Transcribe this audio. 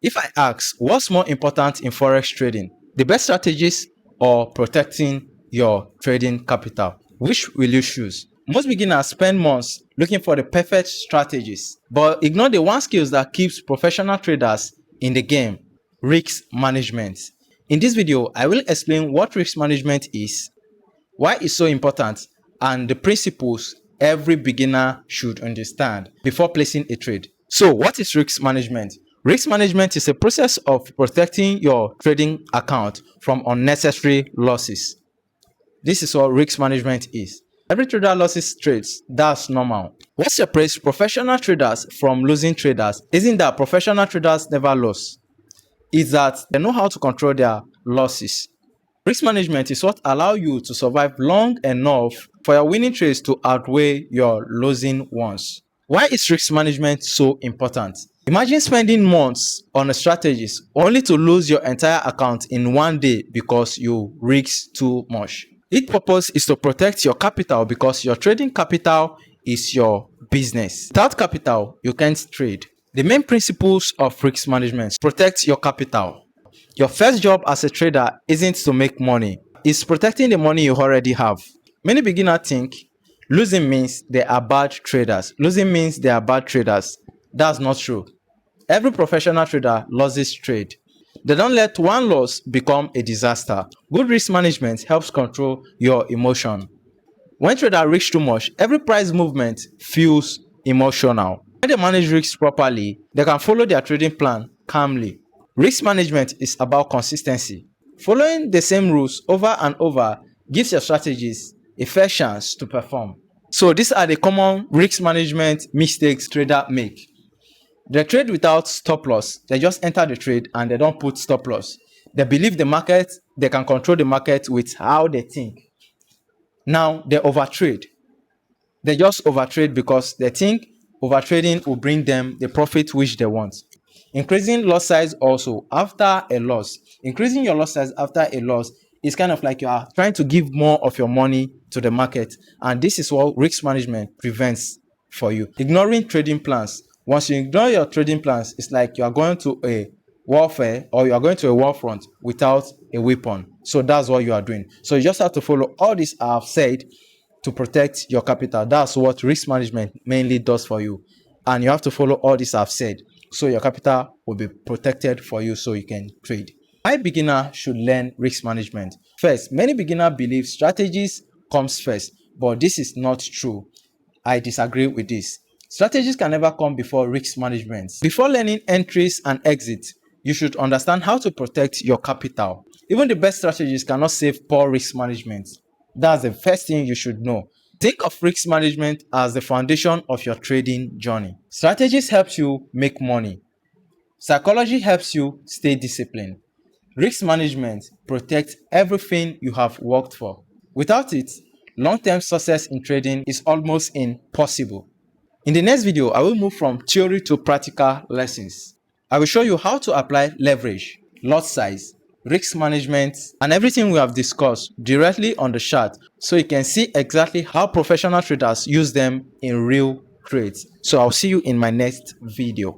If I ask, what's more important in Forex trading? The best strategies or protecting your trading capital? Which will you choose? Most beginners spend months looking for the perfect strategies, but ignore the one skill that keeps professional traders in the game: risk management. In this video, I will explain what risk management is, why it's so important, and the principles every beginner should understand before placing a trade. So, what is risk management? Risk management is a process of protecting your trading account from unnecessary losses. This is what risk management is. Every trader loses trades. That's normal. What separates professional traders from losing traders isn't that professional traders never lose. It's that they know how to control their losses. Risk management is what allows you to survive long enough for your winning trades to outweigh your losing ones. Why is risk management so important? Imagine spending months on a strategist only to lose your entire account in one day because you risked too much. Its purpose is to protect your capital because your trading capital is your business. Without capital, you can't trade. The main principles of risk management: protect your capital. Your first job as a trader isn't to make money, it's protecting the money you already have. Many beginners think losing means they are bad traders. Losing means they are bad traders. That's not true. Every professional trader loses trade. They don't let one loss become a disaster. Good risk management helps control your emotion. When traders risk too much, every price movement feels emotional. When they manage risks properly, they can follow their trading plan calmly. Risk management is about consistency. Following the same rules over and over gives your strategies a fair chance to perform. So these are the common risk management mistakes traders make. They trade without stop loss. They just enter the trade and they don't put stop loss. They believe the market, they can control the market with how they think. Now they overtrade. They just overtrade because they think overtrading will bring them the profit which they want. Increasing loss size also after a loss. Increasing your loss size after a loss is kind of like you are trying to give more of your money to the market, and this is what risk management prevents for you. Ignoring trading plans. Once you ignore your trading plans, it's like you are going to a warfare or you are going to a war front without a weapon. So that's what you are doing. So you just have to follow all this I have said to protect your capital. That's what risk management mainly does for you. And you have to follow all this I've said so your capital will be protected for you so you can trade. Why beginner should learn risk management? First, many beginners believe strategies comes first, but this is not true. I disagree with this. Strategies can never come before risk management. Before learning entries and exits, you should understand how to protect your capital. Even the best strategies cannot save poor risk management. That's the first thing you should know. Think of risk management as the foundation of your trading journey. Strategies help you make money. Psychology helps you stay disciplined. Risk management protects everything you have worked for. Without it, long-term success in trading is almost impossible. In the next video, I will move from theory to practical lessons. I will show you how to apply leverage, lot size, risk management, and everything we have discussed directly on the chart so you can see exactly how professional traders use them in real trades. So I'll see you in my next video.